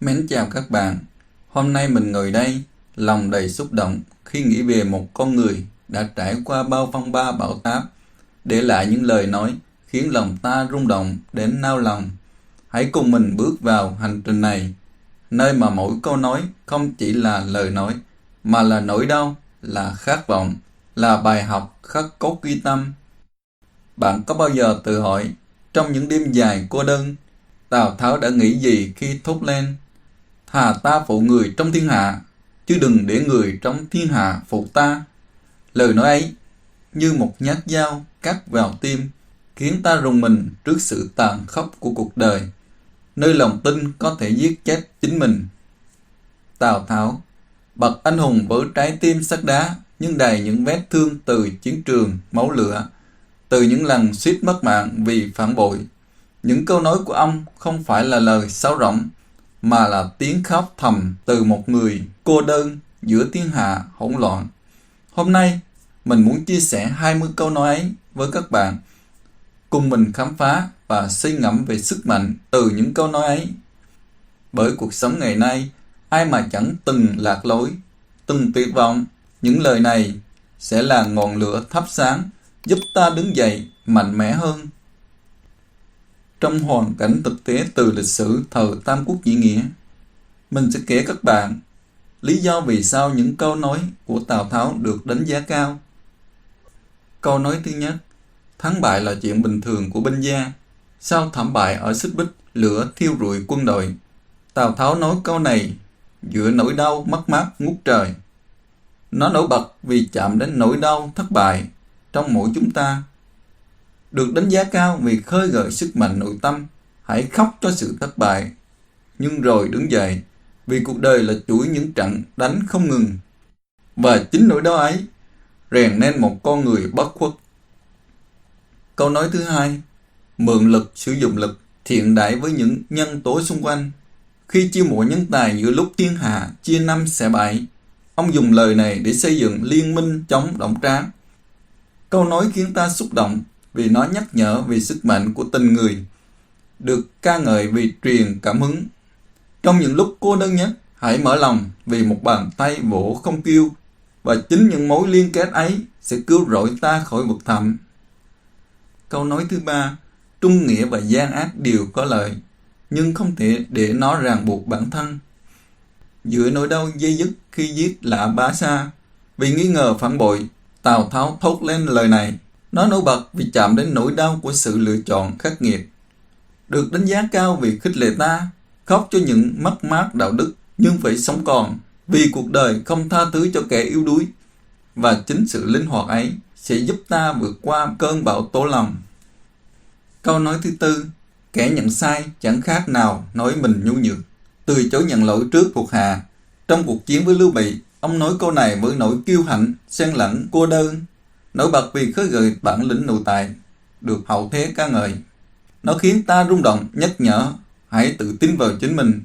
Mến chào các bạn. Hôm nay mình ngồi đây, lòng đầy xúc động khi nghĩ về một con người đã trải qua bao phong ba bão táp, để lại những lời nói khiến lòng ta rung động đến nao lòng. Hãy cùng mình bước vào hành trình này, nơi mà mỗi câu nói không chỉ là lời nói, mà là nỗi đau, là khát vọng, là bài học khắc cốt ghi tâm. Bạn có bao giờ tự hỏi, trong những đêm dài cô đơn, Tào Tháo đã nghĩ gì khi thốt lên: thà ta phụ người trong thiên hạ, chứ đừng để người trong thiên hạ phụ ta. Lời nói ấy như một nhát dao cắt vào tim, khiến ta rùng mình trước sự tàn khốc của cuộc đời, nơi lòng tin có thể giết chết chính mình. Tào Tháo, bậc anh hùng với trái tim sắt đá, nhưng đầy những vết thương từ chiến trường máu lửa, từ những lần suýt mất mạng vì phản bội. Những câu nói của ông không phải là lời sáo rỗng, mà là tiếng khóc thầm từ một người cô đơn giữa thiên hạ hỗn loạn. Hôm nay, mình muốn chia sẻ 20 câu nói ấy với các bạn. Cùng mình khám phá và suy ngẫm về sức mạnh từ những câu nói ấy. Bởi cuộc sống ngày nay, ai mà chẳng từng lạc lối, từng tuyệt vọng. Những lời này sẽ là ngọn lửa thắp sáng, giúp ta đứng dậy mạnh mẽ hơn. Trong hoàn cảnh thực tế từ lịch sử thời Tam Quốc Diễn Nghĩa, mình sẽ kể các bạn lý do vì sao những câu nói của Tào Tháo được đánh giá cao. Câu nói thứ nhất: thắng bại là chuyện bình thường của binh gia. Sau thảm bại ở Xích Bích, lửa thiêu rụi quân đội, Tào Tháo nói câu này giữa nỗi đau mất mát ngút trời. Nó nổi bật vì chạm đến nỗi đau thất bại trong mỗi chúng ta. Được đánh giá cao vì khơi gợi sức mạnh nội tâm. Hãy khóc cho sự thất bại, nhưng rồi đứng dậy, vì cuộc đời là chuỗi những trận đánh không ngừng. Và chính nỗi đau ấy rèn nên một con người bất khuất. Câu nói thứ hai: mượn lực sử dụng lực, thiện đãi với những nhân tố xung quanh. Khi chiêu mộ nhân tài giữa lúc thiên hạ chia năm xẻ bảy, ông dùng lời này để xây dựng liên minh chống Đổng Trác. Câu nói khiến ta xúc động vì nó nhắc nhở về sức mạnh của tình người, được ca ngợi vì truyền cảm hứng. Trong những lúc cô đơn nhất, hãy mở lòng vì một bàn tay vỗ không kêu, và chính những mối liên kết ấy sẽ cứu rỗi ta khỏi vực thẳm. Câu nói thứ ba: trung nghĩa và gian ác đều có lợi, nhưng không thể để nó ràng buộc bản thân. Giữa nỗi đau dây dứt khi giết Lã Bá Sa vì nghi ngờ phản bội, Tào Tháo thốt lên lời này. Nó nổi bật vì chạm đến nỗi đau của sự lựa chọn khắc nghiệt. Được đánh giá cao vì khích lệ ta khóc cho những mất mát đạo đức, nhưng phải sống còn, vì cuộc đời không tha thứ cho kẻ yếu đuối. Và chính sự linh hoạt ấy sẽ giúp ta vượt qua cơn bão tố lòng. Câu nói thứ tư: kẻ nhận sai chẳng khác nào nói mình nhu nhược, từ chối nhận lỗi trước thuộc hạ. Trong cuộc chiến với Lưu Bị, ông nói câu này với nỗi kiêu hãnh xen lẫn cô đơn, nổi bật vì khơi gợi bản lĩnh nội tại, được hậu thế ca ngợi. Nó khiến ta rung động, nhắc nhở hãy tự tin vào chính mình,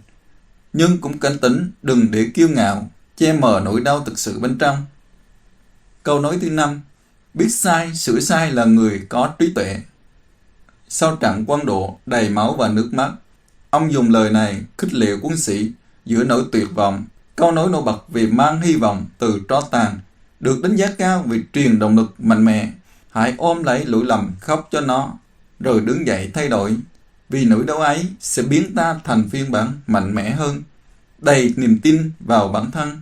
nhưng cũng cảnh tỉnh đừng để kiêu ngạo che mờ nỗi đau thực sự bên trong. Câu nói thứ năm: biết sai, sửa sai là người có trí tuệ. Sau trận Quan Độ đầy máu và nước mắt, ông dùng lời này khích lệ quân sĩ giữa nỗi tuyệt vọng. Câu nói nổi bật vì mang hy vọng từ tro tàn, được đánh giá cao vì truyền động lực mạnh mẽ. Hãy ôm lấy lỗi lầm, khóc cho nó, rồi đứng dậy thay đổi, vì nỗi đau ấy sẽ biến ta thành phiên bản mạnh mẽ hơn, đầy niềm tin vào bản thân.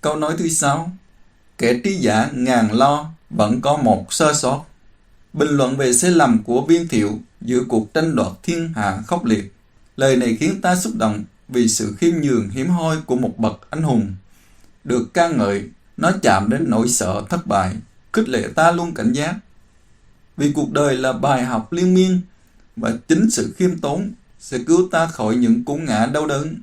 Câu nói thứ sáu: kẻ trí giả ngàn lo, vẫn có một sơ sót. Bình luận về sai lầm của Viên Thiệu giữa cuộc tranh đoạt thiên hạ khốc liệt. Lời này khiến ta xúc động vì sự khiêm nhường hiếm hoi của một bậc anh hùng. Được ca ngợi, nó chạm đến nỗi sợ thất bại, khích lệ ta luôn cảnh giác. Vì cuộc đời là bài học liên miên, và chính sự khiêm tốn sẽ cứu ta khỏi những cú ngã đau đớn.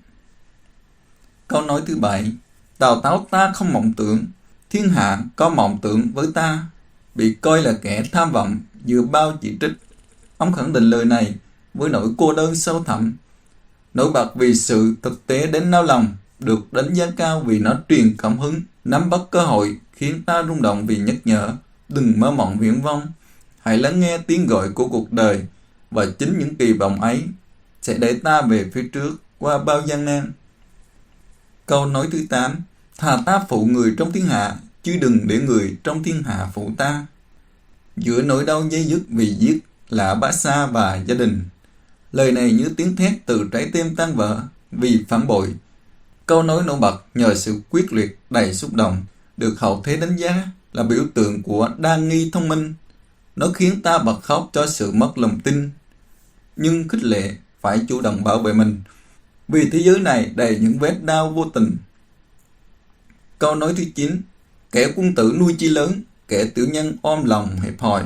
Câu nói thứ bảy: Tào Tháo ta không mộng tưởng, thiên hạ có mộng tưởng với ta. Bị coi là kẻ tham vọng giữa bao chỉ trích, ông khẳng định lời này với nỗi cô đơn sâu thẳm, nổi bật vì sự thực tế đến nao lòng, được đánh giá cao vì nó truyền cảm hứng, nắm bắt cơ hội, khiến ta rung động vì nhắc nhở đừng mơ mộng viển vông. Hãy lắng nghe tiếng gọi của cuộc đời, và chính những kỳ vọng ấy sẽ đẩy ta về phía trước. qua bao gian nan. Câu nói thứ 8. Thà ta phụ người trong thiên hạ, chứ đừng để người trong thiên hạ phụ ta. Giữa nỗi đau dây dứt vì giết Lã Bá Sa và gia đình, lời này như tiếng thét từ trái tim tan vỡ vì phản bội. Câu nói nổi bật nhờ sự quyết liệt đầy xúc động, được hậu thế đánh giá là biểu tượng của đa nghi thông minh. Nó khiến ta bật khóc cho sự mất lòng tin, nhưng khích lệ phải chủ động bảo vệ mình, vì thế giới này đầy những vết đau vô tình. Câu nói thứ 9. Kẻ quân tử nuôi chi lớn, kẻ tiểu nhân ôm lòng hẹp hòi.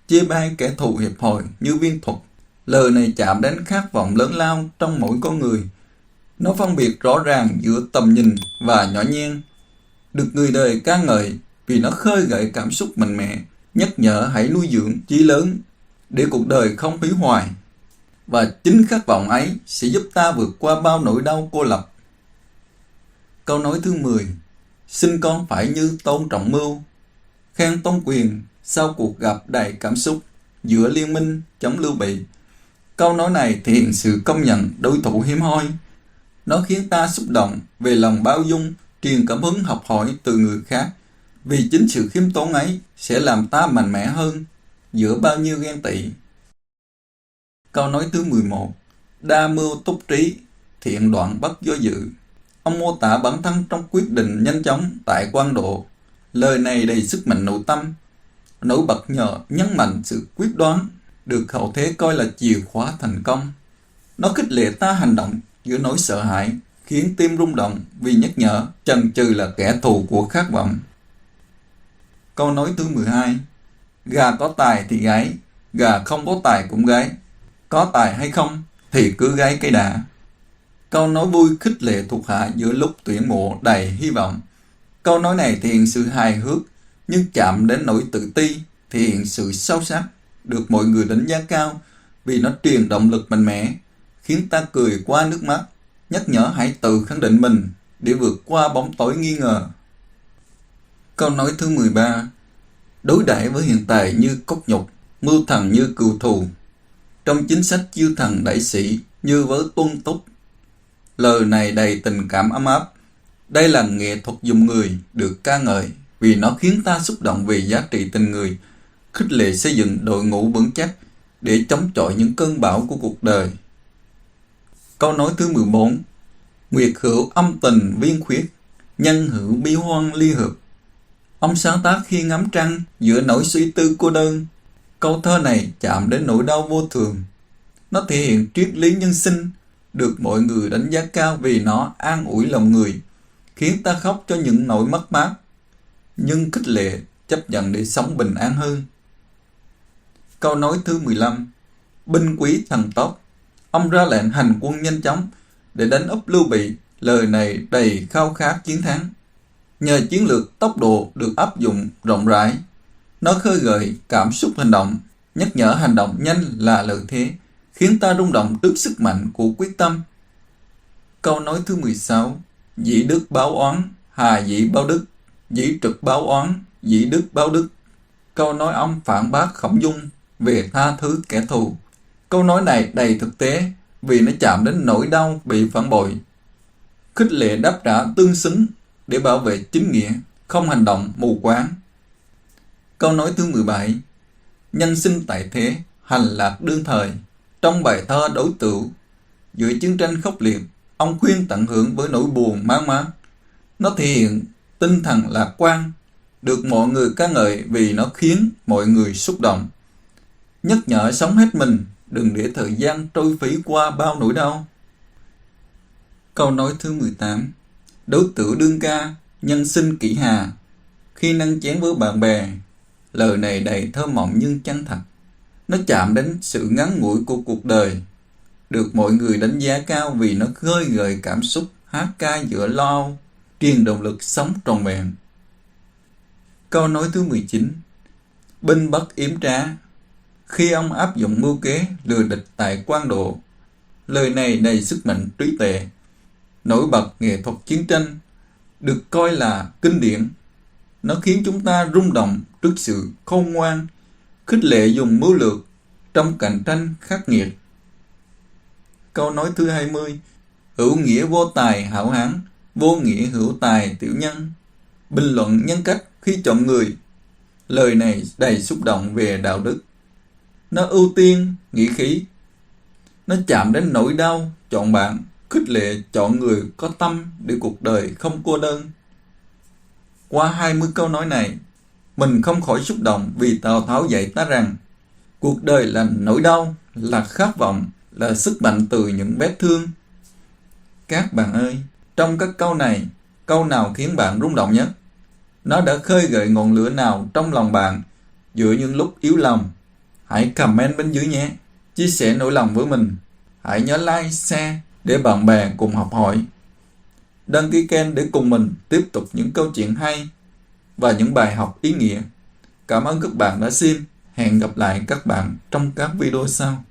Chê bai kẻ thù hẹp hòi như viên thuật. Lời này chạm đến khát vọng lớn lao trong mỗi con người. Nó phân biệt rõ ràng giữa tầm nhìn và nhỏ nhen. Được người đời ca ngợi vì nó khơi gợi cảm xúc mạnh mẽ, nhắc nhở hãy nuôi dưỡng chí lớn để cuộc đời không hủy hoại. Và chính khát vọng ấy sẽ giúp ta vượt qua bao nỗi đau cô lập. Câu nói thứ 10. Sinh con phải như Tôn Trọng Mưu, khen Tôn Quyền sau cuộc gặp đầy cảm xúc giữa liên minh chống Lưu Bị. Câu nói này thể hiện sự công nhận đối thủ hiếm hoi. Nó khiến ta xúc động về lòng bao dung, truyền cảm hứng học hỏi từ người khác, vì chính sự khiêm tốn ấy sẽ làm ta mạnh mẽ hơn giữa bao nhiêu ghen tị. Câu nói thứ 11. Đa mưu túc trí, thiện đoạn bất do dự. Ông mô tả bản thân trong quyết định nhanh chóng tại quan độ. Lời này đầy sức mạnh nội tâm, nổi bật nhờ nhấn mạnh sự quyết đoán, được hậu thế coi là chìa khóa thành công. Nó khích lệ ta hành động giữa nỗi sợ hãi, khiến tim rung động vì nhắc nhở chần chừ là kẻ thù của khát vọng. Câu nói thứ 12. Gà có tài thì gáy, gà không có tài cũng gáy. Có tài hay không thì cứ gáy cái đã. Câu nói vui khích lệ thuộc hạ giữa lúc tuyển mộ đầy hy vọng. Câu nói này thể hiện sự hài hước, nhưng chạm đến nỗi tự ti, thể hiện sự sâu sắc, được mọi người đánh giá cao vì nó truyền động lực mạnh mẽ, khiến ta cười qua nước mắt, nhắc nhở hãy tự khẳng định mình để vượt qua bóng tối nghi ngờ. Câu nói thứ 13. Đối đãi với hiện tại như cốt nhục, mưu thần như cừu thù. Trong chính sách chiêu thần đại sĩ như với tuân túc. Lời này đầy tình cảm ấm áp. Đây là nghệ thuật dùng người được ca ngợi vì nó khiến ta xúc động về giá trị tình người, khích lệ xây dựng đội ngũ vững chắc để chống chọi những cơn bão của cuộc đời. Câu nói thứ 14. Nguyệt hữu âm tình viên khuyết, nhân hữu bi hoan ly hợp. Ông sáng tác khi ngắm trăng giữa nỗi suy tư cô đơn. Câu thơ này chạm đến nỗi đau vô thường. Nó thể hiện triết lý nhân sinh, được mọi người đánh giá cao vì nó an ủi lòng người, khiến ta khóc cho những nỗi mất mát, nhưng khích lệ chấp nhận để sống bình an hơn. Câu nói thứ 15. Binh quý thần tốc, ông ra lệnh hành quân nhanh chóng để đánh úp Lưu Bị. Lời này đầy khao khát chiến thắng. Nhờ chiến lược tốc độ được áp dụng rộng rãi, nó khơi gợi cảm xúc hành động, nhắc nhở hành động nhanh là lợi thế, khiến ta rung động trước sức mạnh của quyết tâm. Câu nói thứ 16. Dĩ đức báo oán, hà dĩ báo đức, dĩ trực báo oán, dĩ đức báo đức. Câu nói ông phản bác Khổng Dung về tha thứ kẻ thù. Câu nói này đầy thực tế vì nó chạm đến nỗi đau bị phản bội, khích lệ đáp trả tương xứng để bảo vệ chính nghĩa, không hành động mù quáng. Câu nói thứ 17. Nhân sinh tại thế, hành lạc đương thời. Trong bài thơ Đối Tửu, giữa chiến tranh khốc liệt, ông khuyên tận hưởng với nỗi buồn man mác. Nó thể hiện tinh thần lạc quan, được mọi người ca ngợi vì nó khiến mọi người xúc động, nhắc nhở sống hết mình, đừng để thời gian trôi phí qua bao nỗi đau. Câu nói thứ 18. Đối Tửu đương ca, nhân sinh kỷ hà, khi nâng chén với bạn bè. Lời này đầy thơ mộng nhưng chân thật. Nó chạm đến sự ngắn ngủi của cuộc đời, được mọi người đánh giá cao vì nó khơi gợi cảm xúc hát ca giữa lo âu, truyền động lực sống trọn vẹn. Câu nói thứ 19. Binh bất yếm trá, khi ông áp dụng mưu kế lừa địch tại quan độ. Lời này đầy sức mạnh trí tuệ, nổi bật nghệ thuật chiến tranh, được coi là kinh điển. Nó khiến chúng ta rung động trước sự khôn ngoan, khích lệ dùng mưu lược trong cạnh tranh khắc nghiệt. Câu nói thứ 20. Hữu nghĩa vô tài hảo hán, vô nghĩa hữu tài tiểu nhân. Bình luận nhân cách khi chọn người. Lời này đầy xúc động về đạo đức. Nó ưu tiên nghĩa khí. Nó chạm đến nỗi đau chọn bạn, khích lệ chọn người có tâm để cuộc đời không cô đơn. Qua 20 câu nói này, mình không khỏi xúc động vì Tào Tháo dạy ta rằng cuộc đời là nỗi đau, là khát vọng, là sức mạnh từ những vết thương. Các bạn ơi, trong các câu này, câu nào khiến bạn rung động nhất? Nó đã khơi gợi ngọn lửa nào trong lòng bạn giữa những lúc yếu lòng? Hãy comment bên dưới nhé. Chia sẻ nỗi lòng với mình. Hãy nhớ like, share để bạn bè cùng học hỏi. Đăng ký kênh để cùng mình tiếp tục những câu chuyện hay và những bài học ý nghĩa. Cảm ơn các bạn đã xem. Hẹn gặp lại các bạn trong các video sau.